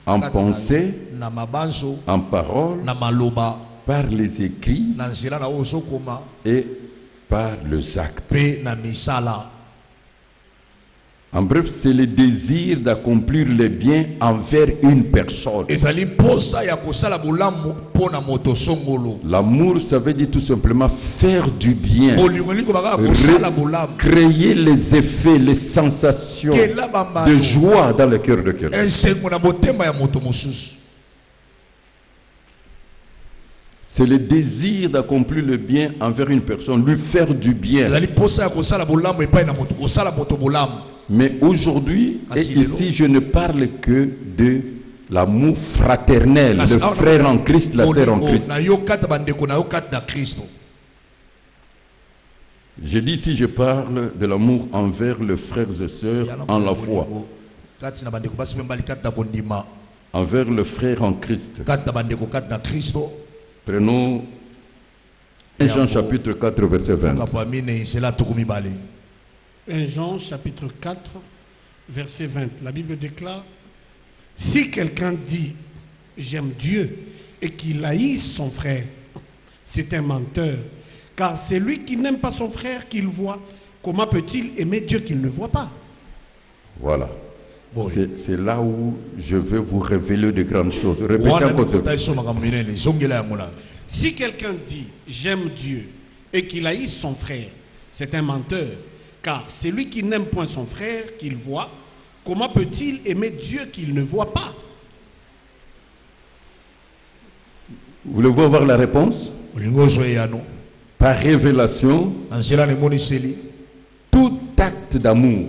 B: en pensée, en parole, par les écrits et par les actes. En bref, c'est le désir d'accomplir le bien envers une personne. L'amour, ça veut dire tout simplement faire du bien, créer les effets, les sensations de joie dans le cœur de quelqu'un. C'est le désir d'accomplir le bien envers une personne, lui faire du bien. Mais aujourd'hui, et ici, je ne parle que de l'amour fraternel, le frère en Christ, la sœur en Christ. Je dis ici, je parle de l'amour envers les frères et sœurs en la foi, envers le frère en Christ. Prenons Jean chapitre 4, verset 20.
C: 1 Jean chapitre 4, verset 20. La Bible déclare: si quelqu'un dit j'aime Dieu et qu'il haïsse son frère, c'est un menteur. Car c'est lui qui n'aime pas son frère qu'il voit. Comment peut-il aimer Dieu qu'il ne voit pas?
B: Voilà. C'est là où je vais vous révéler de grandes choses. Répétez encore ce verset.
C: Si quelqu'un dit j'aime Dieu et qu'il haïsse son frère, C'est un menteur. Car celui qui n'aime point son frère qu'il voit, comment peut-il aimer Dieu qu'il ne voit pas?
B: Voulez-vous avoir la réponse? Par révélation, tout acte d'amour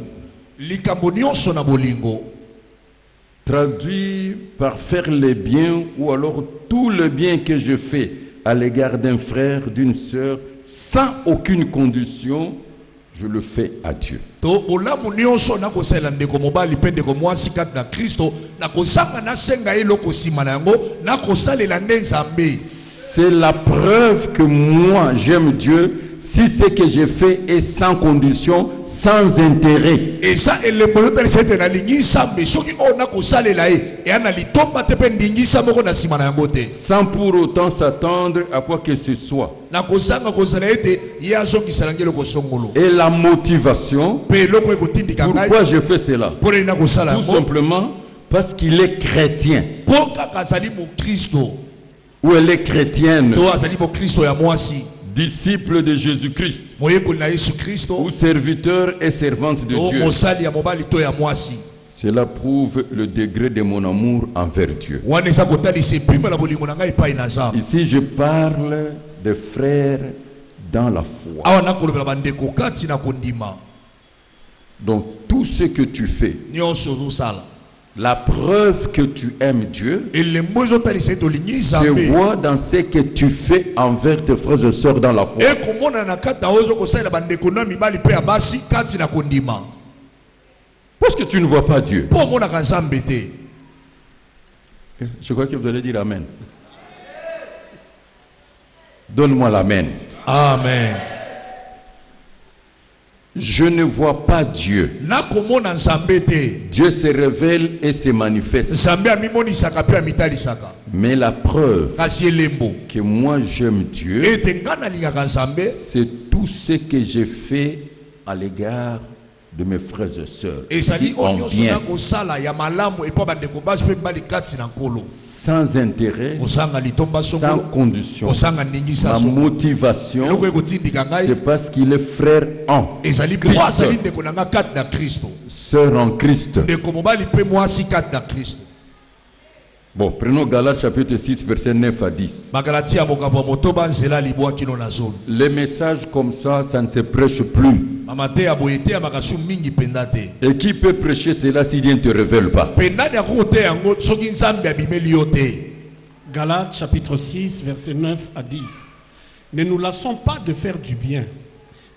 B: traduit par faire les biens ou alors tout le bien que je fais à l'égard d'un frère, d'une sœur, sans aucune condition, je le fais à Dieu. C'est la preuve que moi j'aime Dieu si ce que je fais est sans condition, sans intérêt. Sans pour autant s'attendre à quoi que ce soit. Et la motivation, pourquoi je fais cela? Tout simplement parce qu'il est chrétien. Ou elle est chrétienne. Disciple de Jésus-Christ. Ou serviteur et servante de Dieu. Cela prouve le degré de mon amour envers Dieu. Ici, je parle de frères dans la foi. Donc, tout ce que tu fais, la preuve que tu aimes Dieu se voit dans ce que tu fais envers tes frères et sœurs dans la foi. Parce que tu ne vois pas Dieu. Je crois que vous allez dire Amen. Donne-moi l'Amen.
D: Amen.
B: Je ne vois pas Dieu. Dieu se révèle et se manifeste. Mais la preuve que moi j'aime Dieu, c'est tout ce que j'ai fait à l'égard de mes frères et sœurs qui ont bien, sans intérêt, sans condition. Ma motivation, c'est parce qu'il est frère en Christ, sœur en Christ. Bon, prenons Galates chapitre 6, verset 9 à 10. Les messages comme ça ne se prêche plus. Et qui peut prêcher cela si Dieu ne te révèle pas?
C: Galates chapitre 6, verset 9 à 10. Ne nous lassons pas de faire du bien,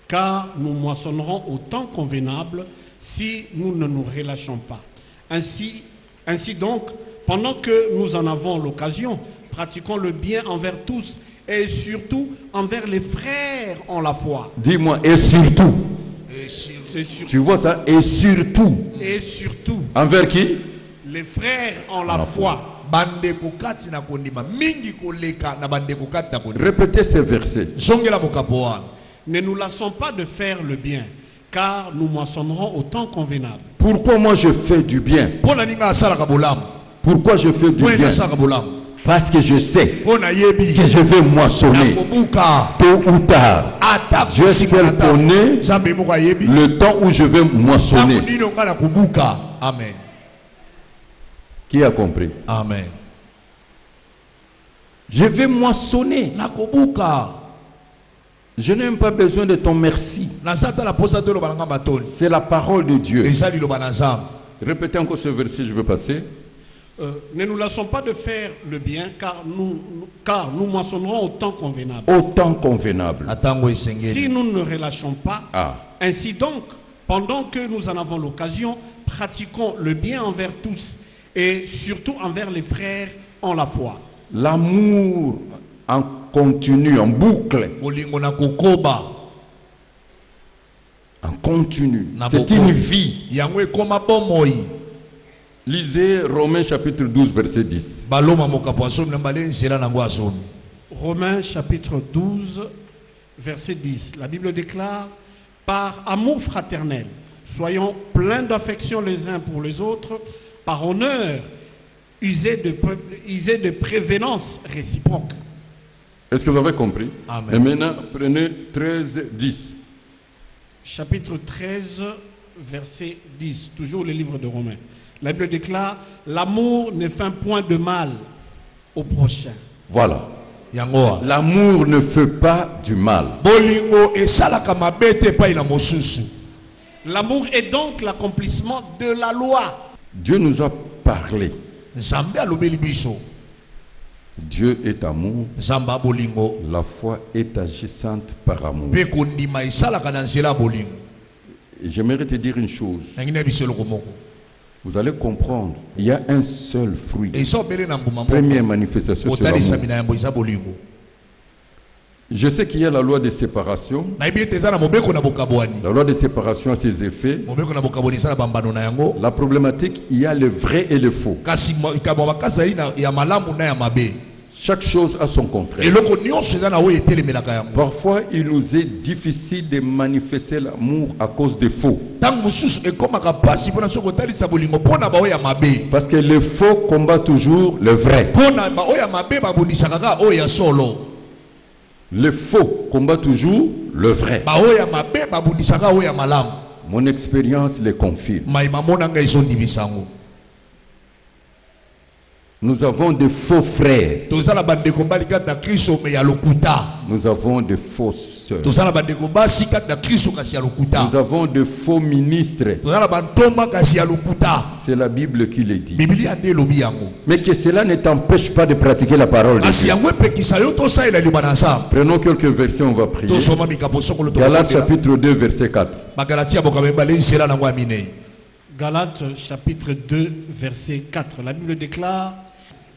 C: car nous moissonnerons au temps convenable si nous ne nous relâchons pas. Ainsi donc, pendant que nous en avons l'occasion, pratiquons le bien envers tous et surtout envers les frères en la foi.
B: Dis-moi, et surtout. Tu vois ça? Et surtout.
C: Et surtout.
B: Envers qui?
C: Les frères en la foi.
B: Répétez ces versets.
C: Ne nous lassons pas de faire le bien, car nous moissonnerons au temps convenable.
B: Pourquoi moi je fais du bien? Pourquoi je fais du bien? Parce que je sais que je vais moissonner tôt ou tard. Dieu seul connaît le temps où je vais moissonner.
D: Amen.
B: Qui a compris?
D: Amen.
B: Je vais moissonner. Je n'ai même pas besoin de ton merci. C'est la parole de Dieu. Répétez encore ce verset, je veux passer.
C: Ne nous lassons pas de faire le bien, car nous moissonnerons au temps convenable.
B: Au temps convenable.
C: Si nous ne relâchons pas, ainsi donc, pendant que nous en avons l'occasion, pratiquons le bien envers tous et surtout envers les frères en la foi.
B: L'amour en continu, en boucle. En continu. C'est une vie. Lisez Romains chapitre 12, verset 10.
C: Romains chapitre 12, verset 10. La Bible déclare: par amour fraternel, soyons pleins d'affection les uns pour les autres, par honneur, usez de prévenance réciproque.
B: Est-ce que vous avez compris?
D: Amen.
B: Et maintenant, prenez 13, 10.
C: chapitre 13, verset 10, toujours le livre de Romains. La Bible déclare, l'amour ne fait point de mal au prochain.
B: Voilà.
D: Yangoa.
B: L'amour ne fait pas du mal.
D: Bolingo esalaka mabete pa ina mosusu.
C: L'amour est donc l'accomplissement de la loi.
B: Dieu nous a parlé.
D: Nzambe alobeli biso.
B: Dieu est amour.
D: Nzamba bolingo.
B: La foi est agissante par amour.
D: Pe kondima esalaka na nzela bolingo.
B: Et j'aimerais te dire une chose.
D: Nangina biso lokomoko.
B: Vous allez comprendre, il y a un seul fruit.
D: Eso bele na mbuma moko.
B: Première manifestation sur
D: Otali
B: l'amour.
D: samina yambo isa bolingo.
B: Je sais qu'il y a la loi de séparation.
D: Na ibi teza na mobeko na bokabwani.
B: La loi de séparation a ses effets.
D: Mobeko na bokabwani sala bambano na yango.
B: La problématique, il y a le vrai et le faux.
D: Kasi ikabwa makazali na ya malamu na ya mabe.
B: Chaque chose a son contraire.
D: Eloko nyonso eza na oyo etelemelaka yango.
B: Parfois, il nous est difficile de manifester l'amour à cause des faux.
D: Tango mususu ekomaka pasi pona soko talisa bolingo pona ba oyo ya mabe.
B: Parce que le faux combat toujours le vrai.
D: Pona ba oyo ya mabe babundisaka ka oyo ya solo.
B: Le faux combat toujours le vrai.
D: Ba oyo ya mabe babundisaka oyo ya malamu.
B: Mon expérience le confirme.
D: Maima mona ngai so ndibisango.
B: Nous avons de faux frères.
D: Tozala bandeko mbali kati na Kristo me ya lokuta.
B: Nous avons de fausses sœurs.
D: Tozala bandeko basi kati na Kristo kasi ya lokuta.
B: Nous avons de faux ministres.
D: Tozala bantoma kasi ya lokuta.
B: C'est la Bible qui le dit.
D: Biblia nde lobi yango.
B: Mais que cela ne t'empêche pas de pratiquer la parole de
D: Kasi
B: Dieu.
D: yango epekisa yo tosalela liba na nzambe.
B: Prenons quelques versets, on va prier.
D: Tosoma mikapo sokolo to.
B: Galates chapitre 2, verset 4.
D: Bagalatia bokamemba lezela na ngwa minei.
C: Galates chapitre 2, verset 4. La Bible déclare,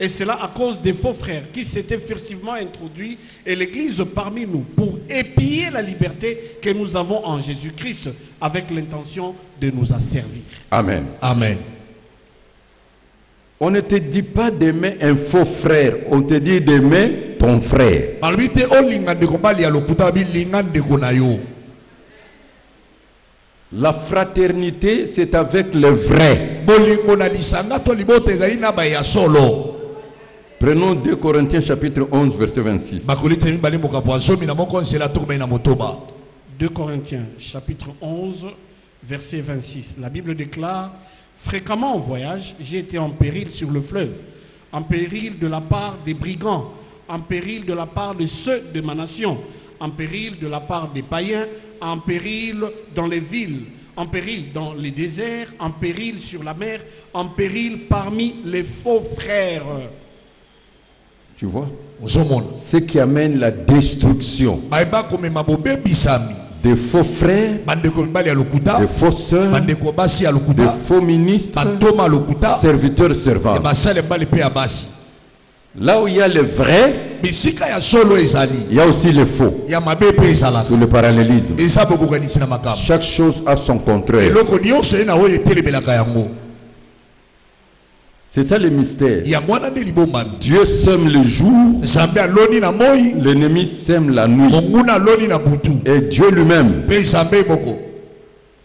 C: et cela à cause des faux frères qui s'étaient furtivement introduits et l'Église parmi nous pour épier la liberté que nous avons en Jésus-Christ avec l'intention de nous asservir.
B: Amen.
D: Amen.
B: On ne te dit pas d'aimer un faux frère, on te dit d'aimer ton frère.
D: Balbite olinga ndeko mbali ya lokuta bilinga ndeko na yo.
B: La fraternité, c'est avec le vrai.
D: Bolingo na lisanga to libote ezali na ba ya solo.
B: Prenons 2 Corinthiens chapitre 11, verset 26.
D: Bakolite mibale mokapo azomi na moko nsela to na motoba.
C: 2 Corinthiens chapitre 11, verset 26. La Bible déclare, fréquemment en voyage, j'ai été en péril sur le fleuve, en péril de la part des brigands, en péril de la part de ceux de ma nation, en péril de la part des païens, en péril dans les villes, en péril dans les déserts, en péril sur la mer, en péril parmi les faux frères.
B: Tu vois?
D: Ozomona.
B: Ce qui amène la destruction.
D: Baiba komema bobe bisami.
B: Des faux frères,
D: Bandeko mibale ya lokuta.
B: des faux sœurs,
D: Bandeko basi ya
B: des
D: lokuta.
B: faux ministres,
D: Bantoma lokuta.
B: serviteurs, servants.
D: E basale mbali pe ya basi.
B: Là où il y a le vrai,
D: Bisika ya solo ezali.
B: il y a aussi le faux.
D: Ya mabe pe ezalaka.
B: Sur le parallélisme.
D: Eza bokokanisi na makambo.
B: Chaque chose a son contraire.
D: Eloko nyonso ena oyo etelemelaka yango.
B: C'est ça le mystère.
D: Ya mwana nde libombami.
B: Dieu sème le jour,
D: Nzambe aloni na moi.
B: l'ennemi sème la nuit.
D: Monguna aloni na butu.
B: Et Dieu lui-même
D: Pe Nzambe moko.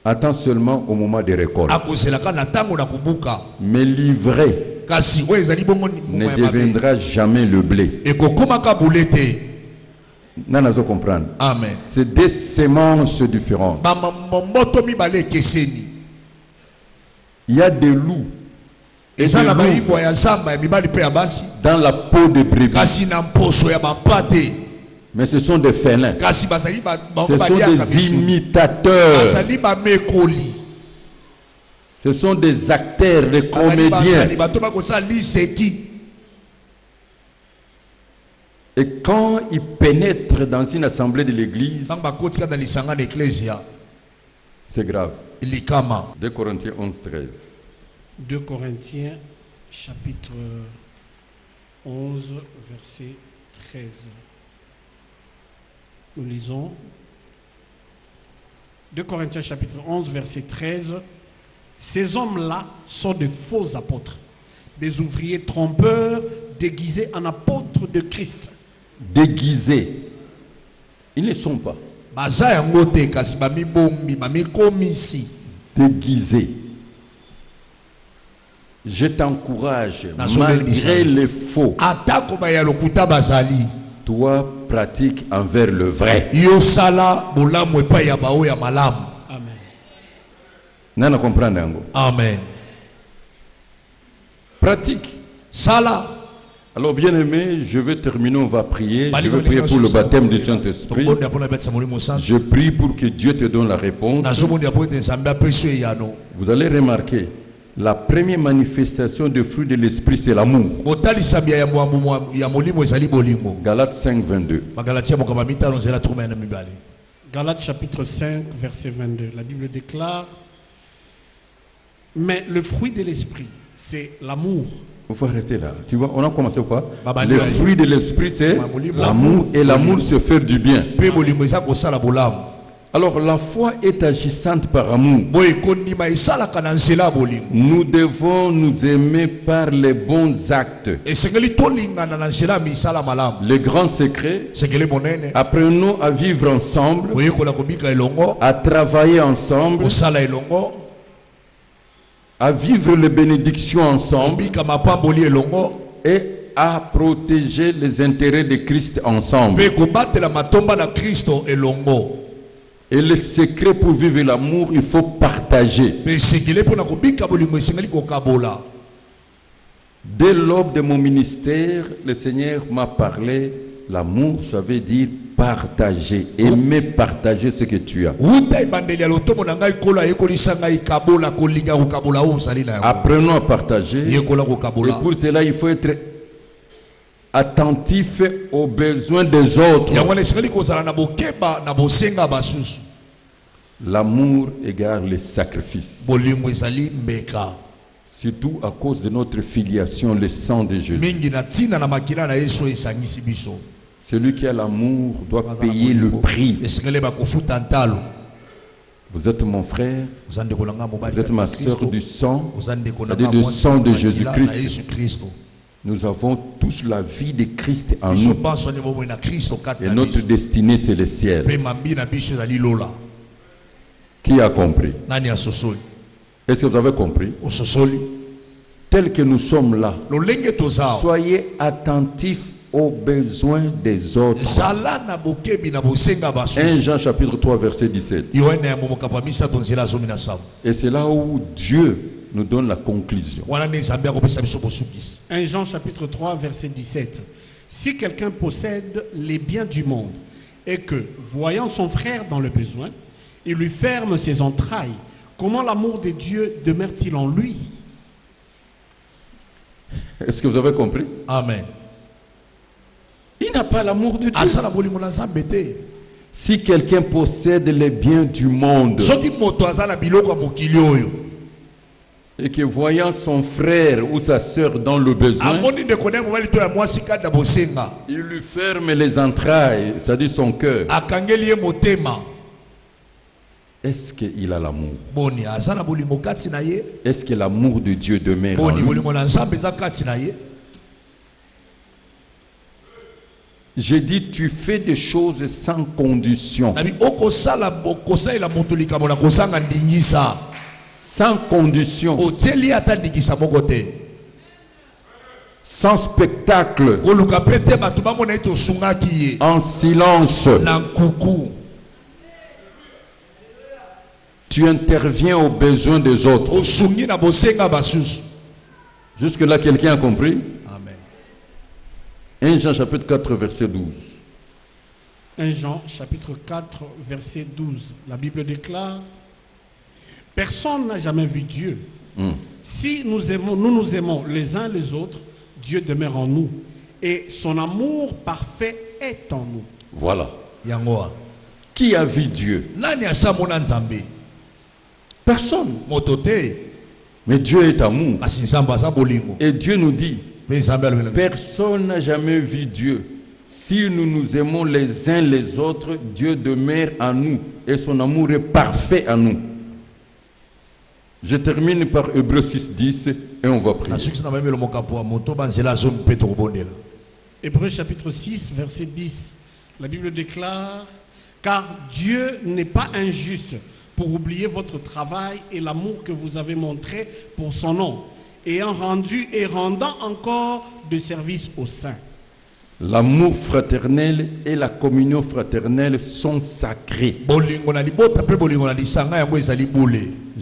B: attend seulement au moment des récoltes.
D: Akozelaka na tango na kubuka.
B: Mais l'ivré
D: Kasi oyo ezali bongo
B: ne deviendra jamais le blé.
D: ekokomaka bulete.
B: Nanazo comprendre.
D: Amen.
B: C'est des semences différentes.
D: Bamamboto mibale ekeseni.
B: Il y a des loups et
D: Eza
B: des
D: na
B: loups
D: bayibwa ya zamba ya mibali pe ya basi.
B: dans la peau de brebis.
D: Kasi na mposo ya bampate.
B: Mais ce sont des félins.
D: Kasi bazali
B: Ce
D: bango baliaka
B: sont des
D: biso.
B: imitateurs.
D: Bazali bamekoli.
B: Ce sont des acteurs, des comédiens.
D: Bazali bato bakosala liseki.
B: Et quand ils pénètrent dans une assemblée de l'église,
D: Tango bakoti kata lisanga na eklesia.
B: c'est grave.
D: Likama.
B: 2 Corinthiens 11, 13.
C: 2 Corinthiens chapitre 11, verset 13. Nous lisons 2 Corinthiens chapitre 11, verset 13. Ces hommes-là sont de faux apôtres, des ouvriers trompeurs déguisés en apôtres de Christ.
B: Déguisés. Ils ne sont pas.
D: Baza yango te kasi bamibombi bamikomisi.
B: Déguisés. Je t'encourage,
D: Nasombeli
B: malgré
D: bisani.
B: les faux,
D: Atako ba ya lokuta bazali.
B: toi pratique envers le vrai.
D: Yo sala bolamu epai ya bao ya malamu.
B: Nana comprendre yango.
D: Amen.
B: Pratique.
D: Sala.
B: Alors bien aimé, je vais terminer, on va prier. Je vais prier pour le baptême du Saint-Esprit. Je prie pour que Dieu te donne la réponse. Vous allez remarquer, la première manifestation de fruit de l'Esprit, c'est l'amour. Galates 5, 22.
C: Galates chapitre 5, verset 22. La Bible déclare, mais le fruit de l'Esprit, c'est l'amour.
B: Il faut arrêter là. Tu vois, on a commencé quoi? Le fruit de l'Esprit, c'est l'amour. Et l'amour, c'est faire du bien. Alors, la foi est agissante par amour. Nous devons nous aimer par les bons actes. Le grand secret, apprenons à vivre ensemble, à travailler ensemble, à vivre les bénédictions ensemble et à protéger les intérêts de Christ ensemble. Et le secret pour vivre l'amour, il faut partager. Dès l'aube de mon ministère, le Seigneur m'a parlé. L'amour, ça veut dire partager, aimer partager ce que tu as. Apprenons à partager. Et pour cela, il faut être attentif aux besoins des autres. L'amour égale le sacrifice. Surtout à cause de notre filiation, le sang de Jésus. Celui qui a l'amour doit payer le prix. Vous êtes mon frère, vous êtes ma soeur du sang, c'est-à-dire du sang de Jésus-Christ. Nous avons tous la vie de Christ en nous. Et notre destinée, c'est le ciel. Qui a compris? Est-ce que vous avez compris? Tel que nous sommes là, soyez attentifs aux besoins des autres. 1 Jean chapitre 3 verset 17. Et c'est là où Dieu nous donne la conclusion.
C: 1 Jean chapitre 3 verset 17. Si quelqu'un possède les biens du monde et que, voyant son frère dans le besoin, il lui ferme ses entrailles, comment l'amour de Dieu demeure-t-il en lui?
B: Est-ce que vous avez compris?
D: Amen.
B: Il n'a pas l'amour de Dieu. Si quelqu'un possède les biens du monde et que voyant son frère ou sa soeur dans le besoin, il lui ferme les entrailles, c'est-à-dire son cœur, est-ce qu'il a l'amour? Est-ce que l'amour de Dieu demeure en lui? J'ai dit, tu fais des choses sans condition. Sans condition. Sans spectacle. En silence. Tu interviens aux besoins des autres. Jusque-là, quelqu'un a compris? 1 Jean chapitre 4 verset 12.
C: 1 Jean chapitre 4 verset 12. La Bible déclare, personne n'a jamais vu Dieu. Si nous nous aimons les uns les autres, Dieu demeure en nous et son amour parfait est en nous.
B: Voilà. Qui a vu Dieu? Personne. Mais Dieu est amour. Et Dieu nous dit, personne n'a jamais vu Dieu. Si nous nous aimons les uns les autres, Dieu demeure en nous et son amour est parfait en nous. Je termine par Hébreux 6:10 et on va prier.
C: Hébreux chapitre 6 verset 10. La Bible déclare, car Dieu n'est pas injuste pour oublier votre travail et l'amour que vous avez montré pour son nom, ayant rendu et rendant encore de service aux saints.
B: L'amour fraternel et la communion fraternelle sont sacrés.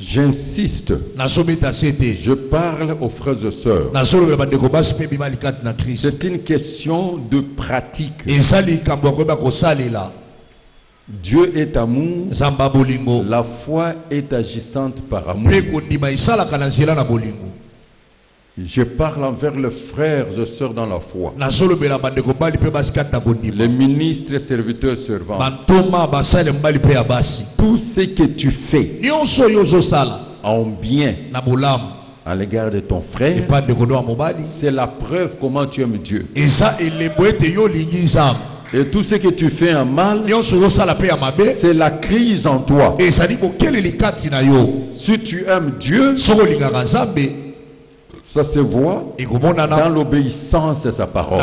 B: J'insiste, je parle aux frères et sœurs. C'est une question de pratique. Dieu est amour, la foi est agissante par amour. Je parle envers les frères et sœurs dans la foi, les ministres et serviteurs servants. Tout ce que tu fais en bien à l'égard de ton frère, c'est la preuve comment tu aimes Dieu. Et tout ce que tu fais en mal, c'est la crise en toi. Si tu aimes Dieu, ça se voit dans l'obéissance à sa parole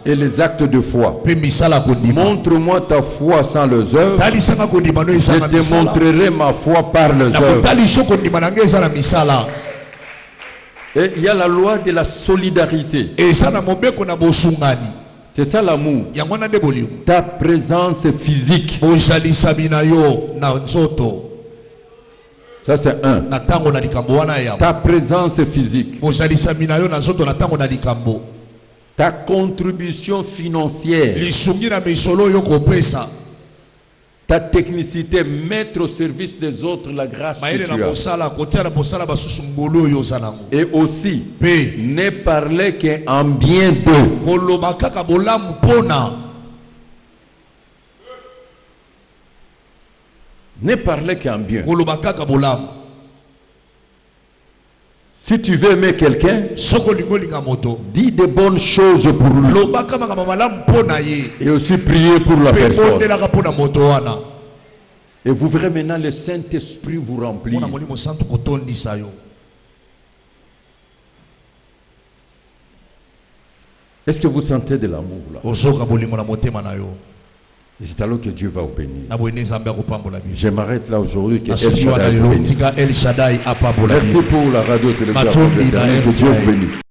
B: et les actes de foi. Montre-moi ta foi sans les œuvres, je te montrerai ma foi par les œuvres. Et il y a la loi de la solidarité. C'est ça l'amour. Ta présence physique. Ça c'est un. Ta présence physique. Ta contribution financière. Ta technicité, mettre au service des autres la grâce que tu as. Et aussi, ne parler qu'en bien d'eux. Ne parler qu'en bien. Si tu veux aimer quelqu'un, dis de bonnes choses pour lui. Et aussi prier pour la personne. Et vous verrez maintenant le Saint-Esprit vous remplir. Est-ce que vous sentez de l'amour là? Et c'est alors que Dieu va vous bénir. Je m'arrête là aujourd'hui. Que El Shaddai vous bénisse. Merci pour la radio télévision. Que Dieu vous bénisse.